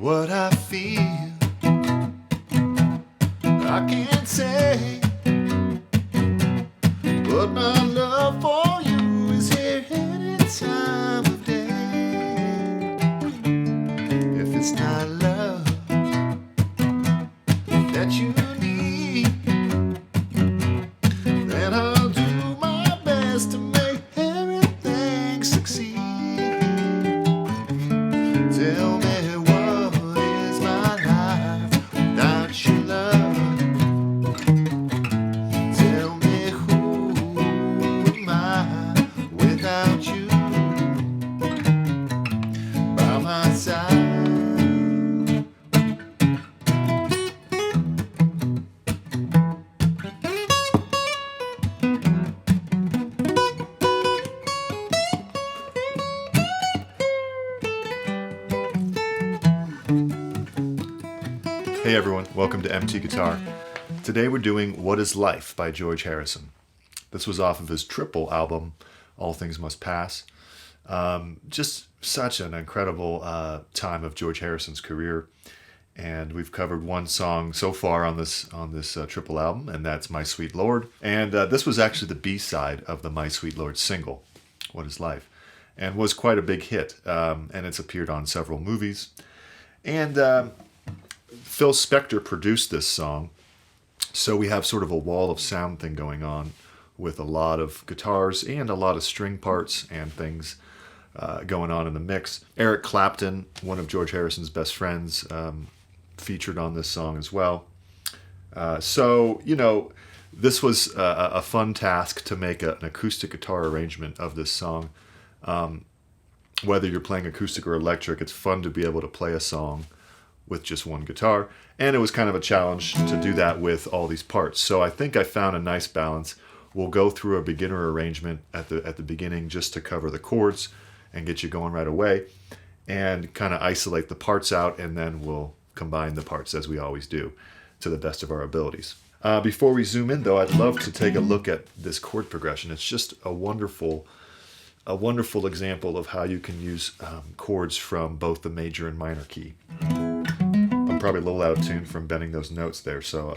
what I feel. I can't say, but my love for you is here any time of day. If it's not love that you need, then I'll do my best to make everything succeed. Tell me, what is my life without your love? Tell me, who am I without you by my side? Hey everyone, welcome to MT Guitar. Today we're doing What is Life by George Harrison. This was off of his triple album, All Things Must Pass. Just such an incredible time of George Harrison's career. And we've covered one song so far on this triple album, and that's My Sweet Lord. And this was actually the B-side of the My Sweet Lord single, What is Life, and was quite a big hit. And it's appeared on several movies. And Phil Spector produced this song, so we have sort of a wall of sound thing going on with a lot of guitars and a lot of string parts and things going on in the mix. Eric Clapton, one of George Harrison's best friends, featured on this song as well. So, you know, this was a fun task to make an acoustic guitar arrangement of this song. Whether you're playing acoustic or electric, it's fun to be able to play a song with just one guitar, and it was kind of a challenge to do that with all these parts. So I think I found a nice balance. We'll go through a beginner arrangement at the beginning just to cover the chords and get you going right away, and kind of isolate the parts out, and then we'll combine the parts as we always do to the best of our abilities. Before we zoom in though, I'd love to take a look at this chord progression. It's just a wonderful example of how you can use chords from both the major and minor key. I'm probably a little out of tune from bending those notes there, so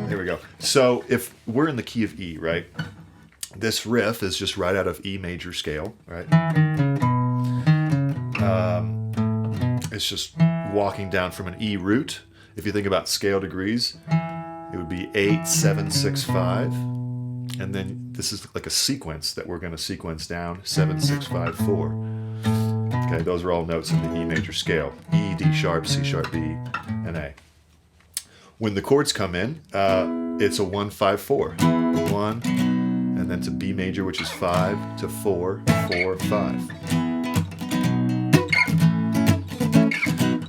there we go. So if we're in the key of E, right, this riff is just right out of E major scale, right? It's just walking down from an E root. If you think about scale degrees, it would be 8, 7, 6, 5. And then this is like a sequence that we're going to sequence down, 7, 6, 5, 4. Okay, those are all notes in the E major scale. E, D sharp, C sharp, B, and A. When the chords come in, it's a 1, 5, 4. 1, and then to B major, which is 5, to 4, 4, 5.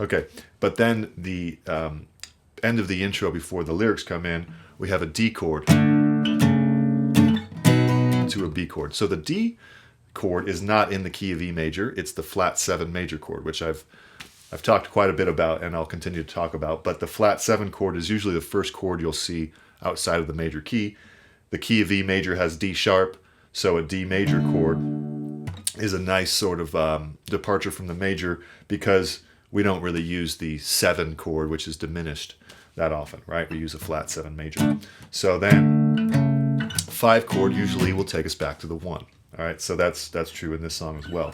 Okay, but then the end of the intro before the lyrics come in, we have a D chord to a B chord. So the D chord is not in the key of E major, it's the flat 7 major chord, which I've talked quite a bit about and I'll continue to talk about, but the flat 7 chord is usually the first chord you'll see outside of the major key. The key of E major has D sharp, so a D major chord is a nice sort of departure from the major, because we don't really use the 7 chord, which is diminished that often, right? We use a flat 7 major. So then 5 chord usually will take us back to the 1. All right, so that's true in this song as well.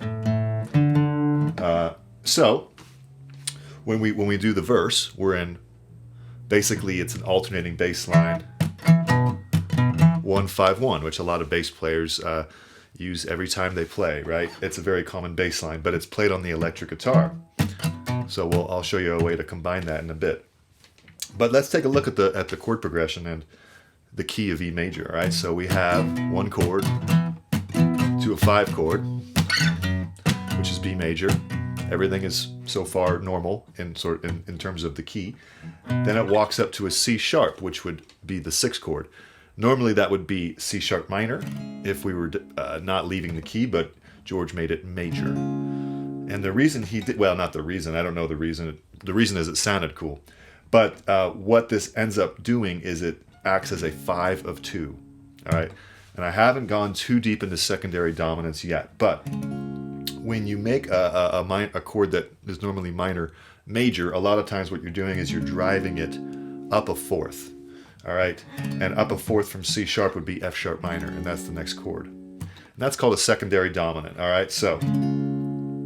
So when we do the verse, we're in, basically it's an alternating bass line, 1, 5, 1, which a lot of bass players use every time they play, right? It's a very common bass line, but it's played on the electric guitar. So I'll show you a way to combine that in a bit. But let's take a look at the chord progression and the key of E major. All right, so we have one chord to a 5 chord, which is B major. Everything is so far normal in terms of the key. Then it walks up to a C sharp, which would be the 6 chord. Normally that would be C sharp minor if we were not leaving the key, but George made it major. And the reason he did, well, not the reason, I don't know the reason. The reason is it sounded cool. But what this ends up doing is it acts as a 5 of 2. All right. And I haven't gone too deep into secondary dominance yet, but when you make a chord that is normally minor major, a lot of times what you're doing is you're driving it up a fourth. All right, and up a fourth from C sharp would be F sharp minor, and that's the next chord. And that's called a secondary dominant. All right, so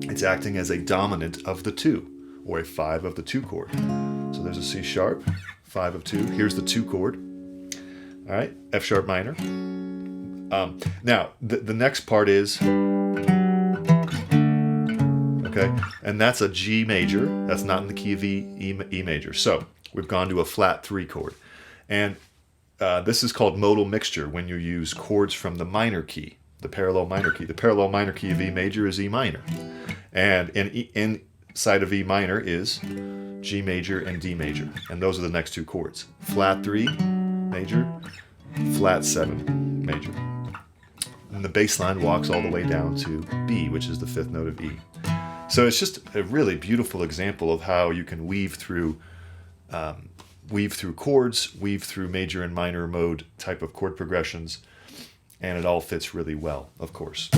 it's acting as a dominant of the 2, or a 5 of the 2 chord. So there's a C sharp, 5 of 2. Here's the 2 chord. All right, F sharp minor. Now the next part is, okay, and that's a G major. That's not in the key of E major. So we've gone to a flat 3 chord. And this is called modal mixture when you use chords from the minor key, the parallel minor key. The parallel minor key of E major is E minor. And inside of E minor is G major and D major. And those are the next 2 chords. Flat 3 major, flat 7 major. And the bass line walks all the way down to B, which is the 5th note of E. So it's just a really beautiful example of how you can weave through chords, weave through major and minor mode type of chord progressions, and it all fits really well, of course.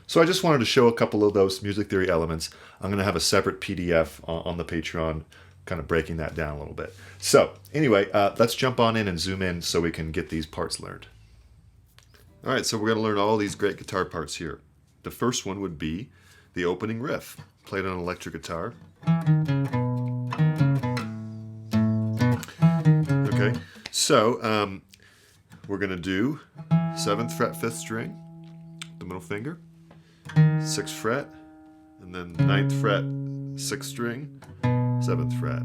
So I just wanted to show a couple of those music theory elements. I'm going to have a separate PDF on the Patreon, kind of breaking that down a little bit. So anyway, let's jump on in and zoom in so we can get these parts learned. All right, so we're going to learn all these great guitar parts here. The first one would be the opening riff, played on an electric guitar. Okay, so we're going to do 7th fret, 5th string, the middle finger, 6th fret, and then 9th fret, 6th string, 7th fret.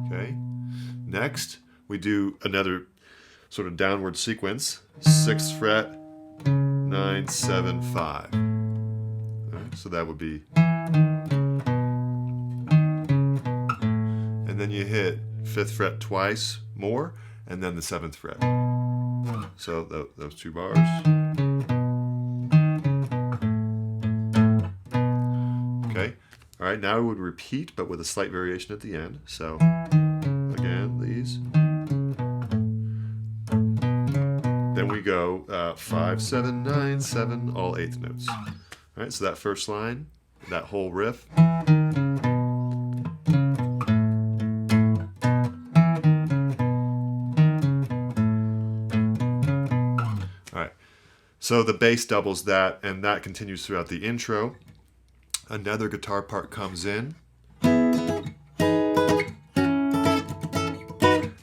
Okay, next we do another sort of downward sequence, 6th fret, 9, 7, 5. All right, so that would be, and then you hit 5th fret twice more, and then the 7th fret. So those 2 bars. Okay, all right, now we would repeat, but with a slight variation at the end. So again, these. Then we go 5, 7, 9, 7, all 8th notes. All right, so that first line, that whole riff. All right, so the bass doubles that, and that continues throughout the intro. Another guitar part comes in.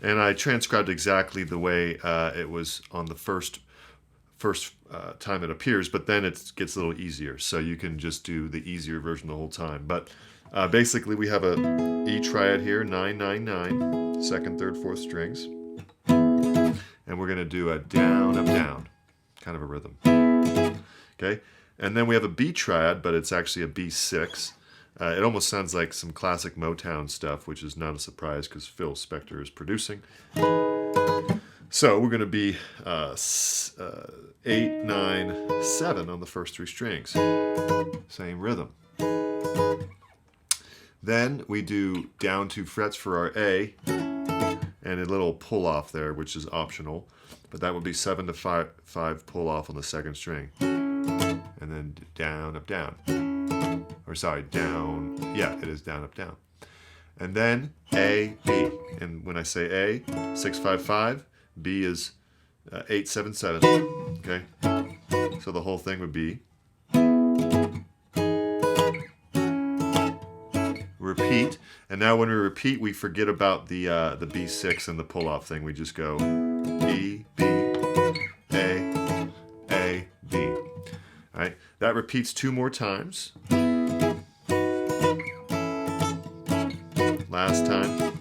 And I transcribed exactly the way it was on the first time it appears, but then it gets a little easier. So you can just do the easier version the whole time. But basically we have a E triad here, 9, 9, 9, 2nd, 3rd, 4th strings. And we're going to do a down, up, down, kind of a rhythm. Okay, and then we have a B triad, but it's actually a B6. It almost sounds like some classic Motown stuff, which is not a surprise because Phil Spector is producing. So we're going to be 8, 9, 7 on the first 3 strings. Same rhythm. Then we do down 2 frets for our A, and a little pull off there, which is optional. But that would be 7 to 5 pull off on the 2nd string. And then down, up, down. Or sorry, down, yeah, it is down, up, down. And then A, B. And when I say A, 6, 5, 5, B is 8, 7, 7. Okay? So the whole thing would be repeat. And now when we repeat, we forget about the B6 and the pull-off thing. We just go B, B, A, B. All right? That repeats 2 more times. Last time.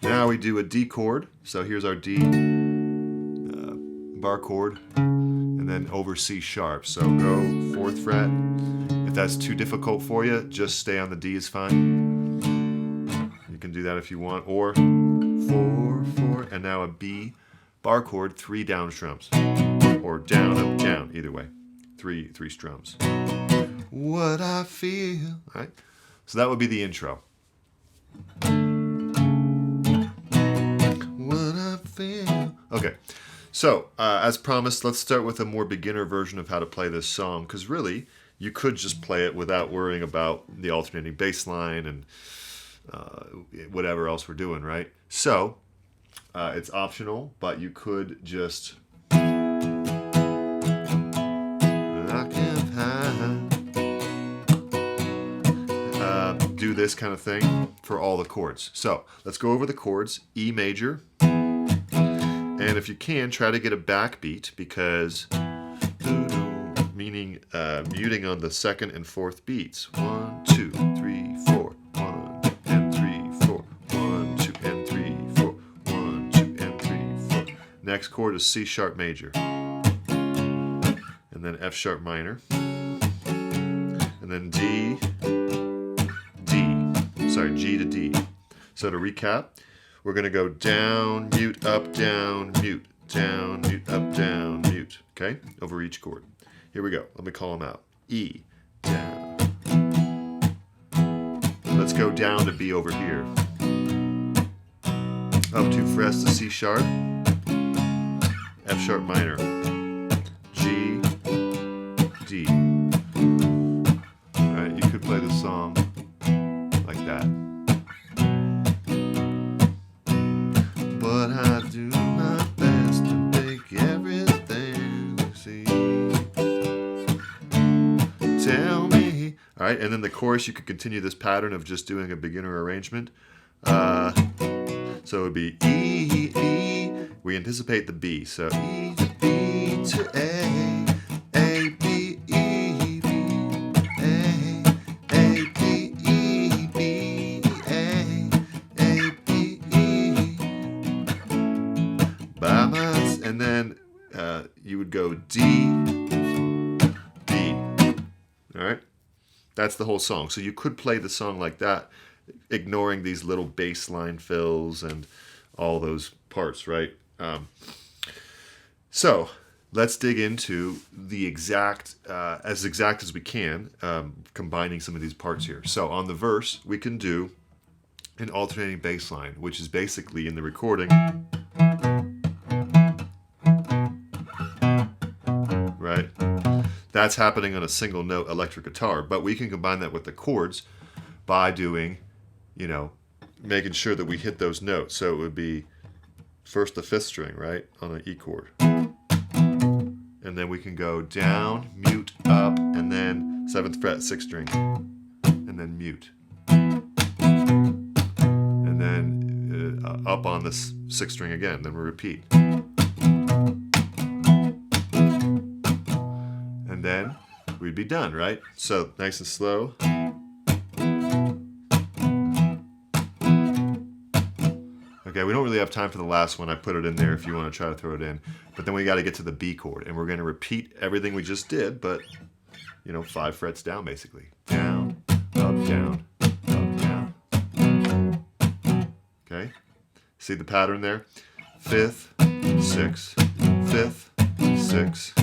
Now we do a D chord. So here's our D bar chord, and then over C sharp. So go 4th fret. If that's too difficult for you, just stay on the D is fine. You can do that if you want. Or 4, 4, and now a B bar chord, 3 down strums. Or down, up, down, either way. 3 strums. What I feel. All right? So that would be the intro. What I feel. Okay. So, as promised, let's start with a more beginner version of how to play this song, because really, you could just play it without worrying about the alternating bass line and whatever else we're doing, right? So, it's optional, but you could just do this kind of thing for all the chords. So, let's go over the chords. E major. And if you can, try to get a backbeat, because meaning muting on the second and fourth beats. 1, 2, 3, 4. 1, 2, and 3, 4. 1, 2, and 3, 4. 1, 2, and 3, 4. Next chord is C sharp major. And then F sharp minor. And then G to D. So to recap, we're going to go down, mute, up, down, mute, down, mute, up, down, mute. Okay? Over each chord. Here we go. Let me call them out. E, down. Let's go down to B over here. Up 2 frets to C sharp. F sharp minor. G, D. Alright, you could play the song like that. But I do my best to make everything see. Tell me. All right, and then the chorus, you could continue this pattern of just doing a beginner arrangement. So it would be E, E. We anticipate the B. So E to B to A, A, B, E, B, A, A, B, E, B, A, A, B, E. And then you would go D, B. All right? That's the whole song. So you could play the song like that, ignoring these little bass line fills and all those parts, right? So let's dig into the exact as we can, combining some of these parts here. So on the verse, we can do an alternating bass line, which is basically in the recording, right? That's happening on a single note electric guitar, but we can combine that with the chords by doing, making sure that we hit those notes. So it would be first the 5th string, right, on an E chord. And then we can go down, mute, up, and then 7th fret, 6th string, and then mute. And then up on the 6th string again, then we repeat. And then we'd be done, right? So nice and slow. Okay, we don't really have time for the last one. I put it in there if you want to try to throw it in. But then we got to get to the B chord, and we're going to repeat everything we just did, but 5 frets down basically. Down, up, down, up, down. Okay? See the pattern there? 5th, 6th, 5th, 6th,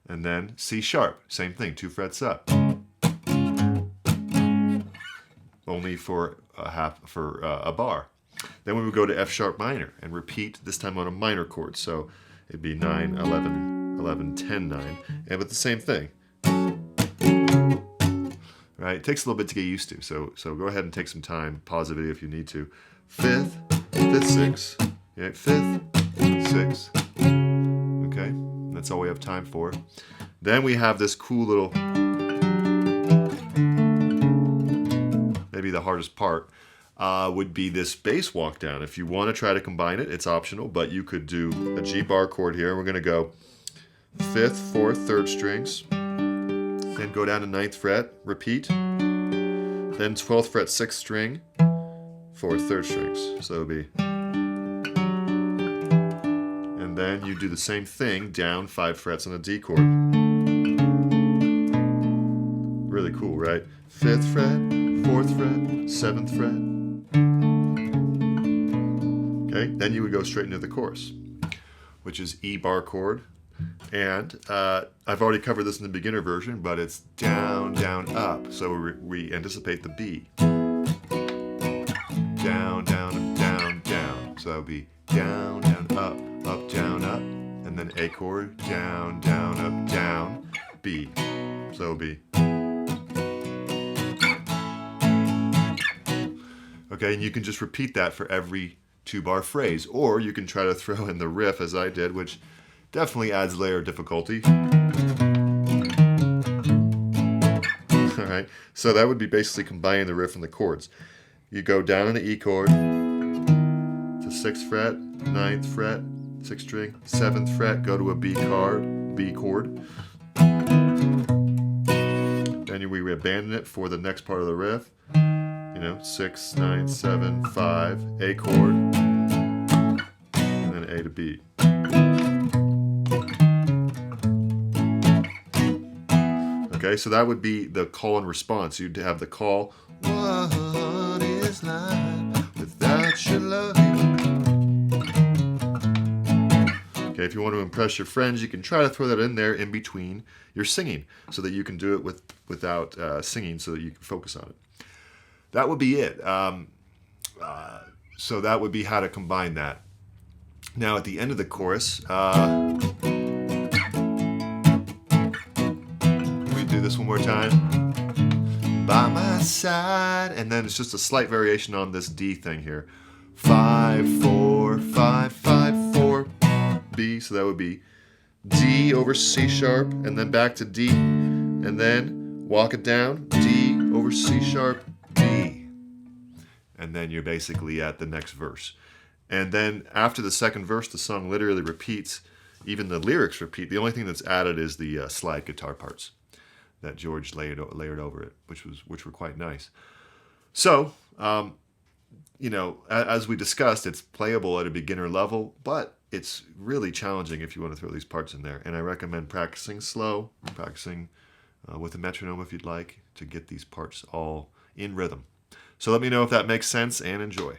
and then C sharp. Same thing, 2 frets up. Only for a bar. Then we would go to F sharp minor and repeat, this time on a minor chord. So it'd be 9, 11, 11, 10, 9. And with the same thing. Right? It takes a little bit to get used to. So go ahead and take some time. Pause the video if you need to. 5th, 5th, 6th. Yeah, 5th, 6th. Okay? That's all we have time for. Then we have this cool little, maybe the hardest part, would be this bass walk down. If you want to try to combine it, it's optional, but you could do a G bar chord here. We're going to go 5th, 4th, 3rd strings, then go down to 9th fret, repeat, then 12th fret, 6th string, 4th, 3rd strings. So it would be, and then you do the same thing, down 5 frets on a D chord. Really cool, right? 5th fret, 4th fret, 7th fret. Okay, then you would go straight into the chorus, which is E bar chord. And I've already covered this in the beginner version, but it's down, down, up. So we anticipate the B. Down, down, down, down. So that would be down, down, up, up, down, and then A chord, down, down, up, down, B. So B. Okay, and you can just repeat that for every 2-bar phrase, or you can try to throw in the riff as I did, which definitely adds layer of difficulty. All right, so that would be basically combining the riff and the chords. You go down on an E chord to 6th fret, 9th fret, 6th string, 7th fret, go to a B chord. Then we abandon it for the next part of the riff. 6, 9, 7, 5, A chord, and then A to B. Okay, so that would be the call and response. You'd have the call, what is life without your love? Okay, if you want to impress your friends, you can try to throw that in there in between your singing so that you can do it without singing so that you can focus on it. That would be it. So that would be how to combine that. Now at the end of the chorus, we do this one more time. By my side, and then it's just a slight variation on this D thing here. 5, 4, 5, 5, 4, B. So that would be D over C sharp, and then back to D, and then walk it down. D over C sharp, B. And then you're basically at the next verse. And then after the second verse, the song literally repeats. Even the lyrics repeat. The only thing that's added is the slide guitar parts that George layered over it, which were quite nice. So, as we discussed, it's playable at a beginner level, but it's really challenging if you want to throw these parts in there. And I recommend practicing slow, practicing with a metronome if you'd like, to get these parts all in rhythm. So let me know if that makes sense, and enjoy.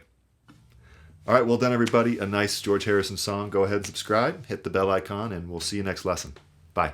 All right, well done, everybody. A nice George Harrison song. Go ahead and subscribe, hit the bell icon, and we'll see you next lesson. Bye.